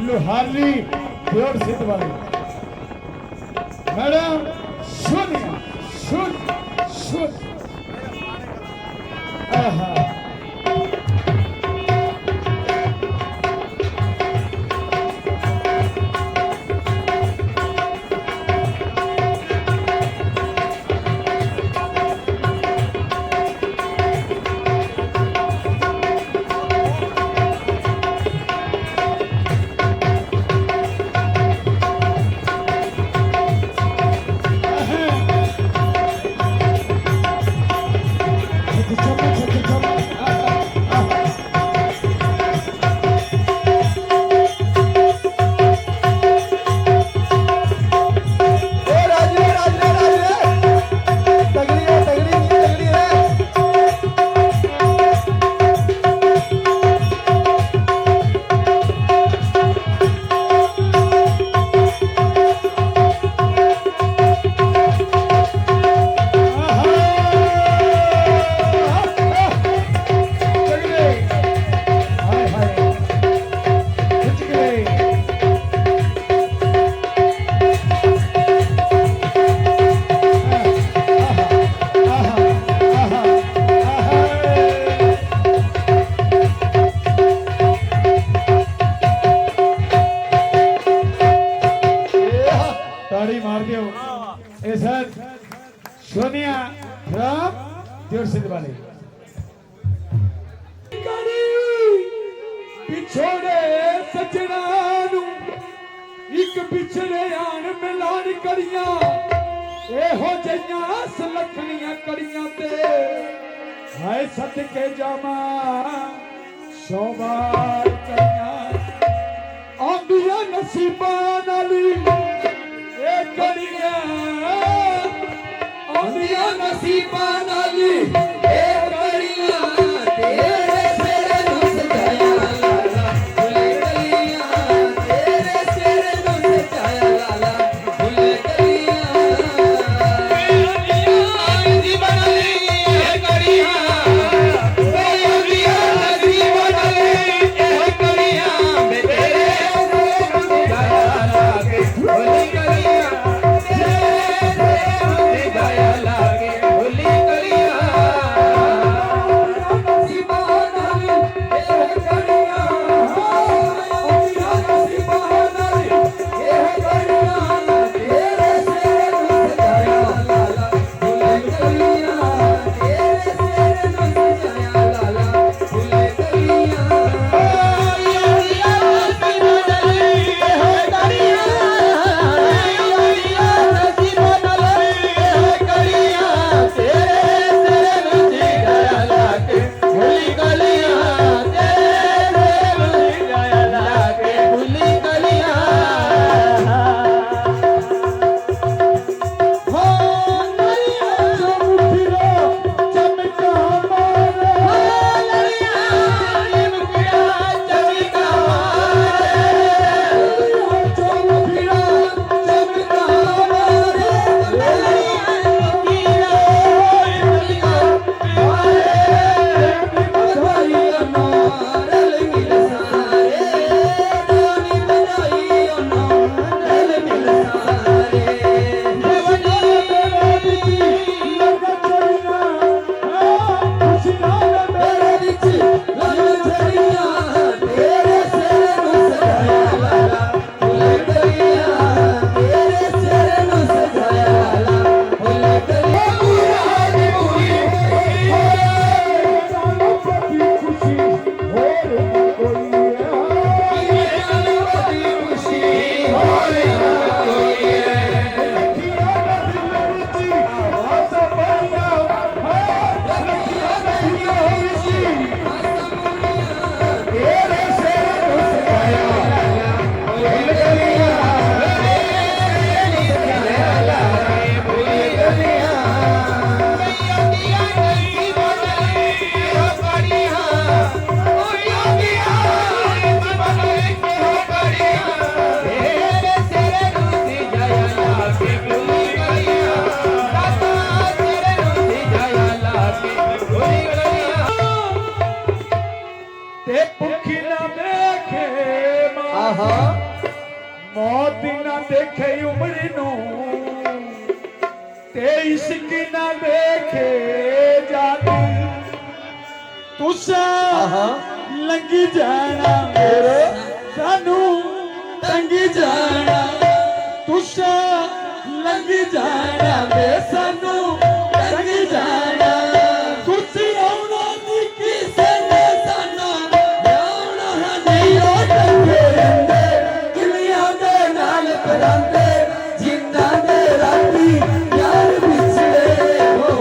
Luharli pure सिद्ध वाली madam Sonia शुद्ध शुद्ध सोनिया राम देवर सिंह वाले पिछोड़े सजना एक पिछड़े आन मिलान करिया एहो जइया सलखनियां करिया ते हाय सदके जामा शोभार करिया आंदिया नसीबा नाली ए करिया आंदिया नसीबा नाली ए करिया तेरे सिर नुस जाया लाला भूल गलियां तेरे सिर नुस जाया लाला भूल गलियां आंदिया नसीबा नाली ए करिया आंदिया नसीबा नाली ए करिया तेरे सिर नुस जाया लागे भूल गलियां तेरे सिर नुस जाया लागे भूल गलियां ਆਹਾ ਮੌਤ ਨਾ ਦੇਖੇ ਉਮਰ ਨੂੰ ਤੇ ਇਸ਼ਕ ਨਾ ਦੇਖੇ ਜਾਤੀ ਤੁਸਾਂ ਆਹਾ ਲੰਗੀ ਜਾਣਾ ਮੇਰੇ ਸਾਨੂੰ ਤੰਗੀ ਜਾਣਾ ਤੁਸਾਂ ਲੰਗੀ ਜਾਣਾ ਵੇ ਸਾਨੂੰ ਤੰਗੀ ਜਾਣਾ ਤੁਸੀਂ ਆਉਣਾ ਨਹੀਂ ਕਿਸੇ ਨੇ ਸਾਨੂੰ ਲਿਆਉਣਾ ਨਹੀਂ ਉਹ ਤੰਗੇ ਰਹਿੰਦੇ ਕਿਲਿਆਂ ਦੇ ਨਾਲ ਪਰਾਂਦੇ ਜਿੰਨਾਂ ਦੇ ਰਾਤੀ ਯਾਰ ਵਿਛੜੇ ਹੋ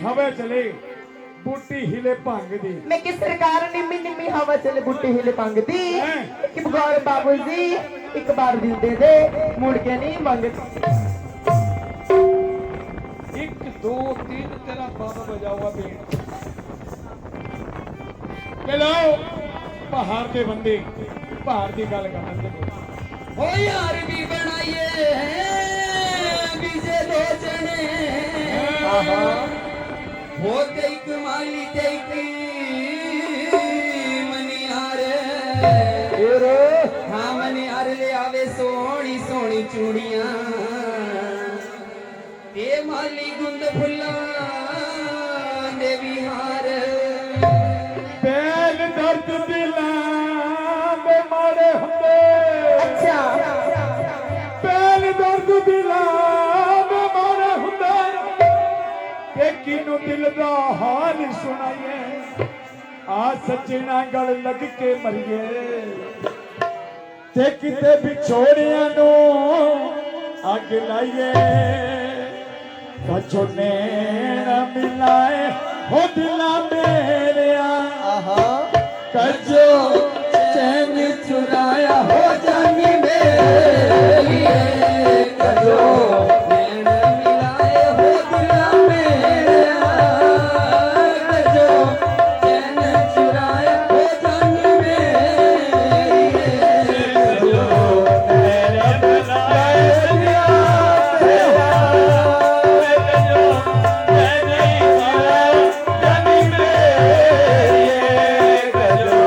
हवा चले बूटी हिले भंग दी मैं किस प्रकार निम्मी निम्मी हवा चले बूटी हिले भंग दी एक बार बाबू जी एक बार दिल दे दे मुड़ के नहीं मंगती 1 2 3 तेरा बाबा बजाऊगा बेन चलो पहाड़ के बंदे पहाड़ की गल करन ओ यार भी बनाइए बीजे दो जने आहा हो तेक माली तेक मनियार हाँ मनियार ले आवे सोनी सोनी चूड़ियां ये माली गुंद फुल्ला दे विहार बैल दर्द दिला दे मारे हुंदे अच्छा बैल दर्द दिला दे मारे हुंदे ते किनु दिल दा हाल सुनाइए आ सजना गल लग के मरिए ते किते विछोड़ियां नु अग लाइए कछो नैन मिलाए हो दिला मेरिया आहा कजो चैन चुराया हो जानी मेरी कजो नैन मिलाए हो दिला मेरा कजो चैन चुराया हो जानी मेरी कजो मेरे बनाए दिया कजो चैन जानी मेरी कजो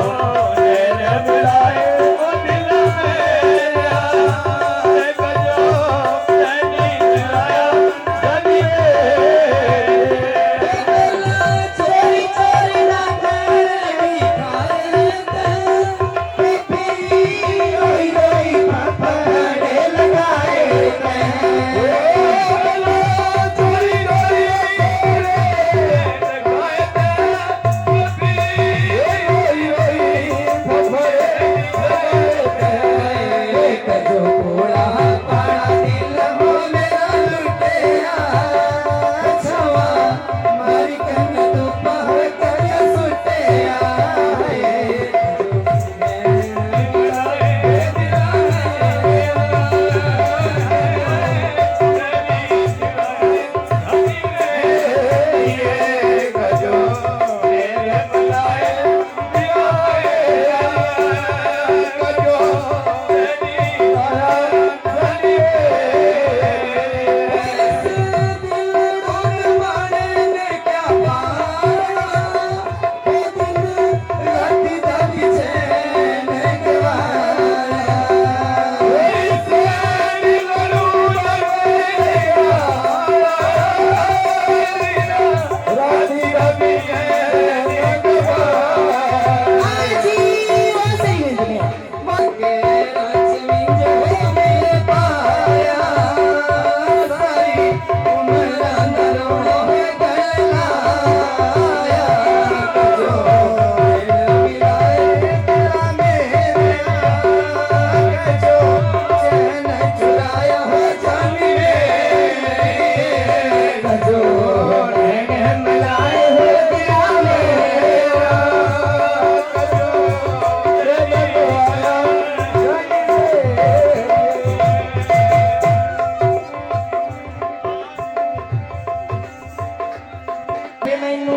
मैनू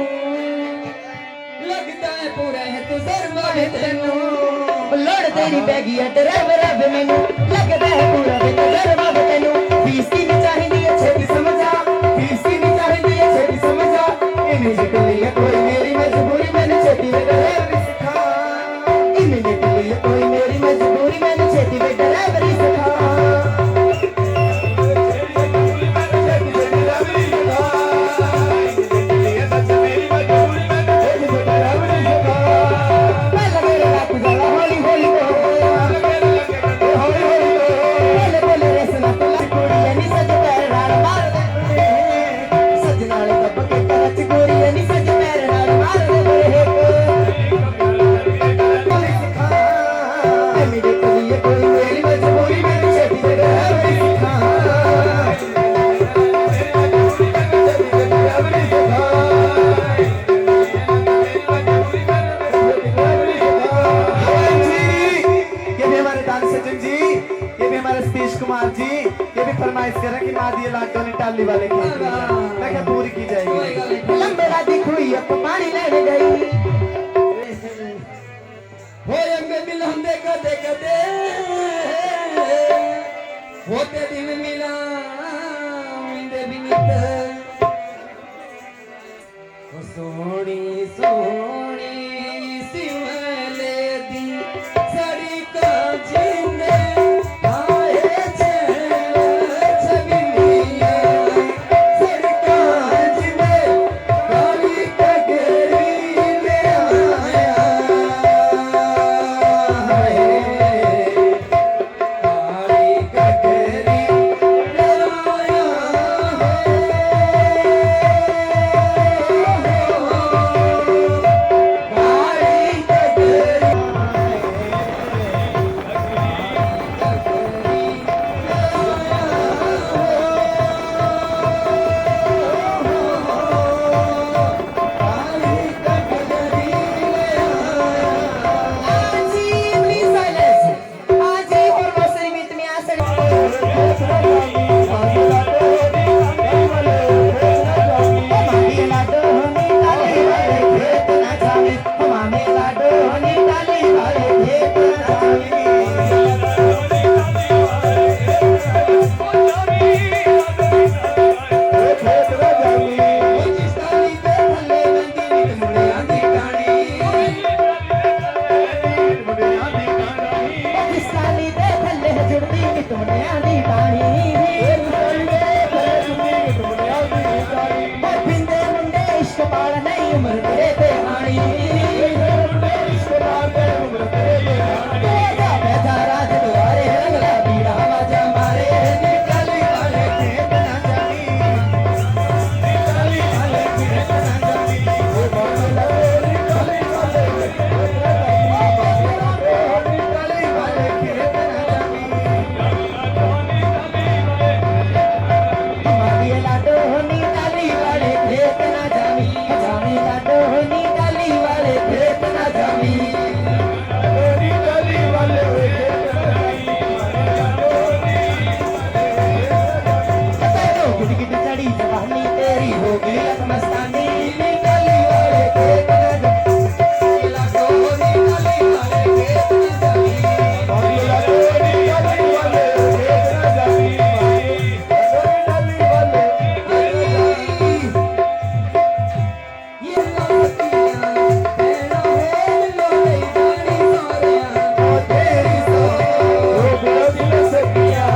लगता है पूरा है तू सर्वा है तेनू लोड़ तेरी पैगी है ड्राइवर अब मैनू लगता है पूरा वे तजर्बा वे तैनू फीस की नहीं चाहिदी है छेती समझा फीस की नहीं चाहिदी है छेती समझा इन्हें निकली है कोई मेरी मजबूरी मैंने छेती वे ड्राइवरी सिखा इन्हें निकली है कोई मेरी मजबूरी मैंने छेती वे ड्राइवरी सिखा पहले मेरे रात जला होली होली बोले बोले रेसना तो कुड़ी है नी सज पैर नाल मार दे सज नाल दब के करच गोरी है नी सज पैर नाल मार दे मेरे लिए कोई मेरी मजबूरी मेरी छेती से ड्राइवरी सिखा ये भी हमारे दान सचिन जी, ये भी हमारे सतीश कुमार जी, ये भी फरमाइश कर रहे हैं कि माँ दिए लाटो ने टाली वाले की मैं क्या पूरी की जाएगी। लंबे राती खुई अब पानी लेने गई होए अंगे मिलांदे कदे कदे होते दिन मिला इंदे बिनित ओ सोनी सोनी सिमले दी सड़ी का जिंदे आए छबिनिया सड़ी का जिंदे काली कगरी ले आया काली कगरी ले आया काली कगरी आजी प्लीज साइलेंस आजी और मौसरी में तुम्हें आसर हमारे लाडो होने डाली वाले खेत ना जावे हमारे लाडो होने डाली वाले खेत ना जावे जिस्तानी पे थल्ले बंदी नित मुड़े आंदी कानी पाकिस्तानी दे थल्ले जुड़दी कि तुमने आनी पानी पिंदे मुंडे इश्क बाल नहीं उम्र तेरे पे आनी बैठा राज द्वारे रंगला बीड़ा बाजा मारे निकाली वाले खेत ना जानी निकाली वाले खेत ना जानी निकाली वाले खेत ना जानी हमारी लाडो होनी डाली वाले खेत ना जानी हमारी लाडो होनी डाली वाले खेत ना जानी गिट चढ़ी जवानी तेरी हो गई मस्तानी निकाली वाले खेत ना जानी लाडो होनी डाली वाले खेत ना जानी ये लातियां तेरा है लोई गाड़ी सारियां ओ तेरी सो दिल सकिया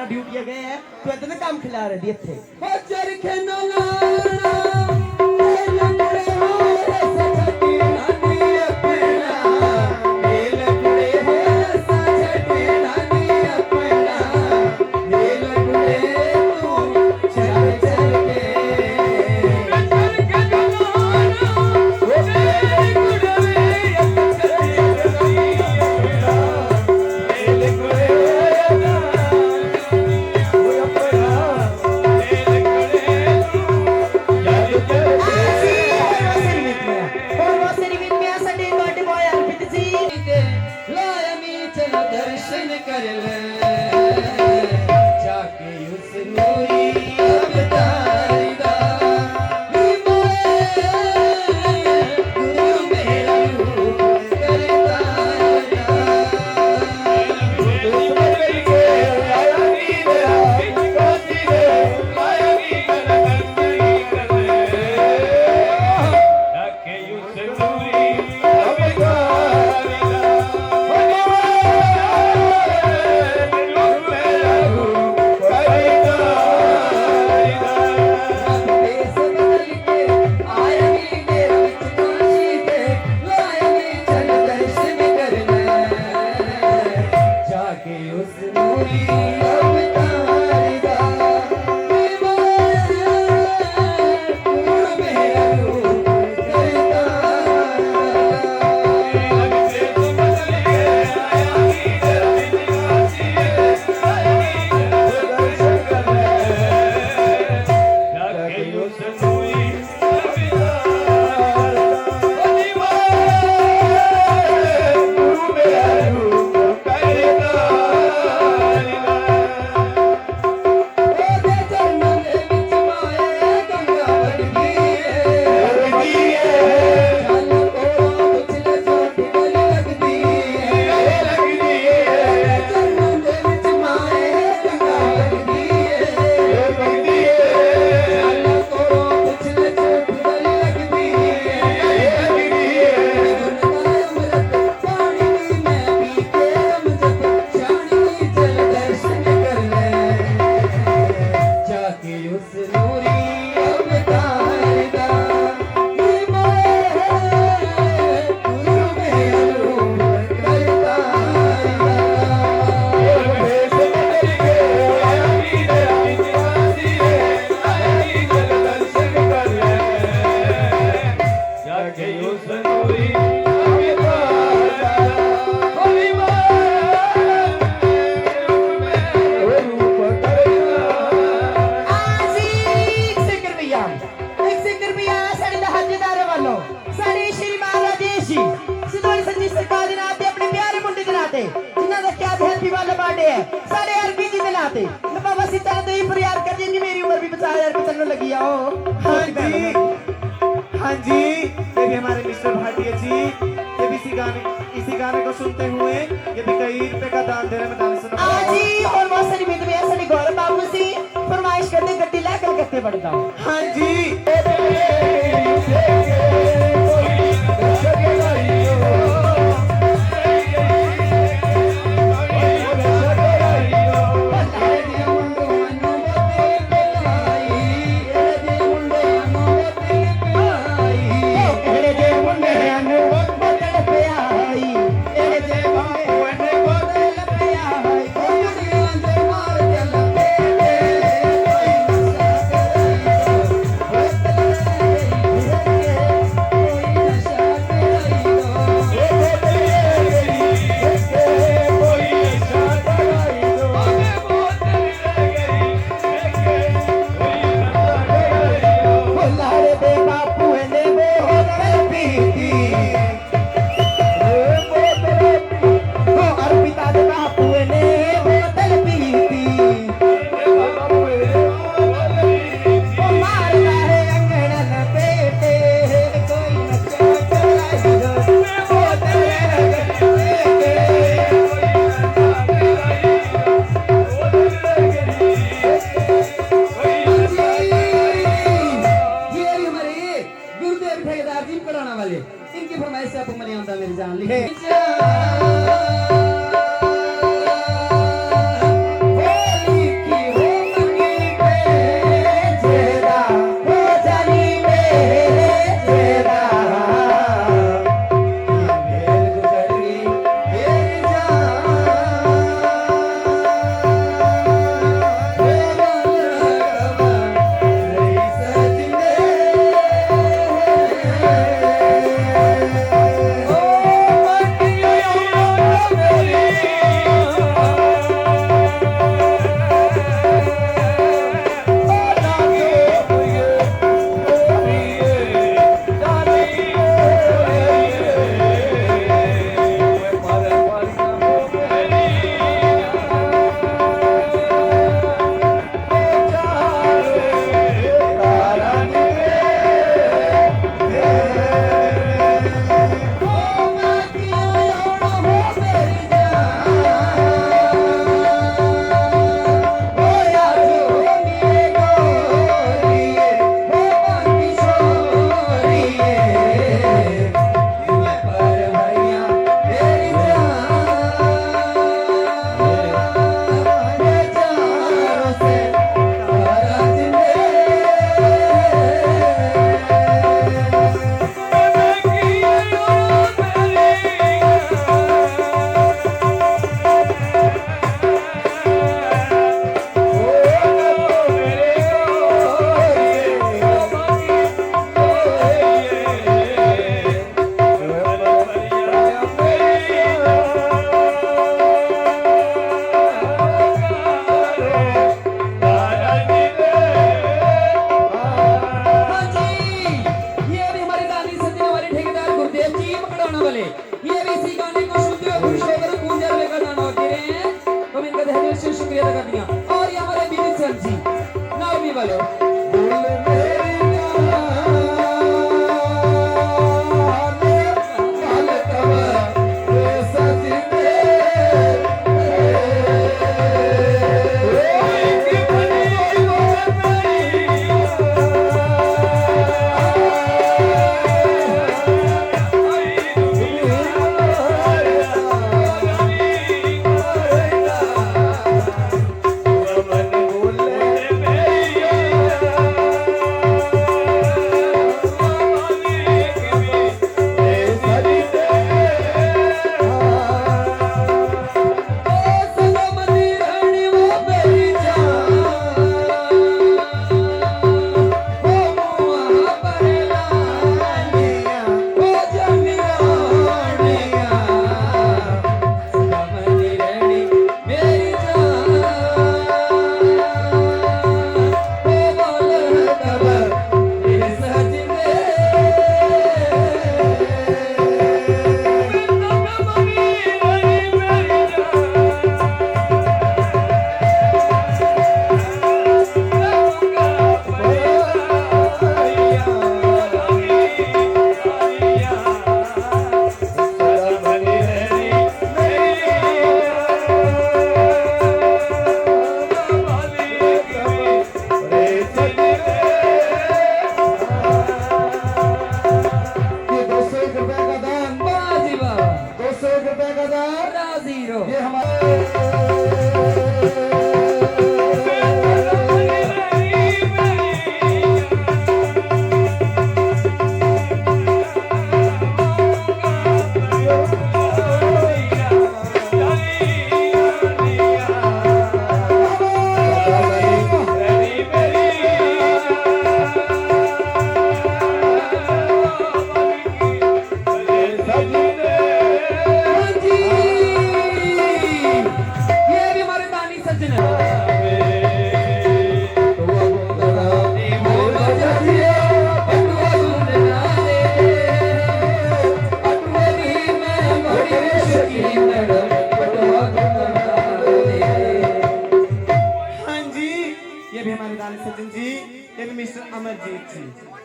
ਡਿਊਟੀ ਗਏ ਹੈ ਤੂੰ ਇਦਾਂ ਦਾ ਕੰਮ ਖਿਲਾ ਰਹੀ ਇੱਥੇ ਹੋ ਚਰਖੇ ਨਾ ਲਾਣਾ ਇਹ ਲੰਗੜੇ ਹੋਏ ਸੱਚੀ ਨਾਨੀ ਆਪਣਾ ਇਹ ਲੰਗੜੇ ਹੋਏ ਸੱਚੀ ਨਾਨੀ ਆਪਣਾ ਇਹ ਲੰਗੜੇ ਤੂੰ ਚੱਲ ਚੱਲ ਕੇ ਚਰਖੇ ਨਾ ਲਾਣਾ ਉਹ ਮੇਰੇ ਗੁੜਵੇ ਸੱਚੀ ਨਾਨੀ ਆਪਣਾ ਇਹ ਲੰਗੜੇ दर्शन कर ले जाके उस नूरी अवतार दा गुरु मेरा रूप करता हाँ जी, ये भी हमारे मिस्टर भाटिया जी, ये भी इसी गाने को सुनते हुए ये भी कई रुपए का दान दे रहे हैं। दान सुनो जी और बहुत सारी मित्र हैं सारी गौरव बाबू सी फरमाइश करते गड्डी लेकर करते बढ़ता हूँ। हाँ जी Hey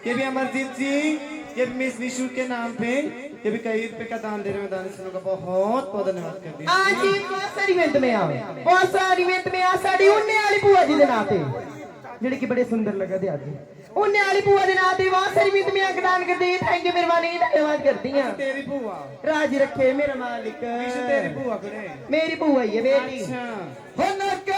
ये भी अमरजीत जी, ये भी मिस निशु के नाम पे ये भी कई रुपए का दान दे रहे हैं। दानिश का बहुत बहुत धन्यवाद करती हूं। आज ही बहुत सारी इवेंट में आ बहुत सारी इवेंट में आ साड़ी उन्ने वाली भूआ जी दे नाम पे जेडी की बड़े सुंदर लगा दे आज उन्ने वाली भूआ दे नाम पे बहुत सारी इवेंट में दान कर दी। थैंक यू मेहरबानी धन्यवाद करती हूं। तेरी भूआ राजी रखे मेरा मालिक। तेरी भूआ कड़े मेरी भूआ ही है बेटी। अच्छा हो नक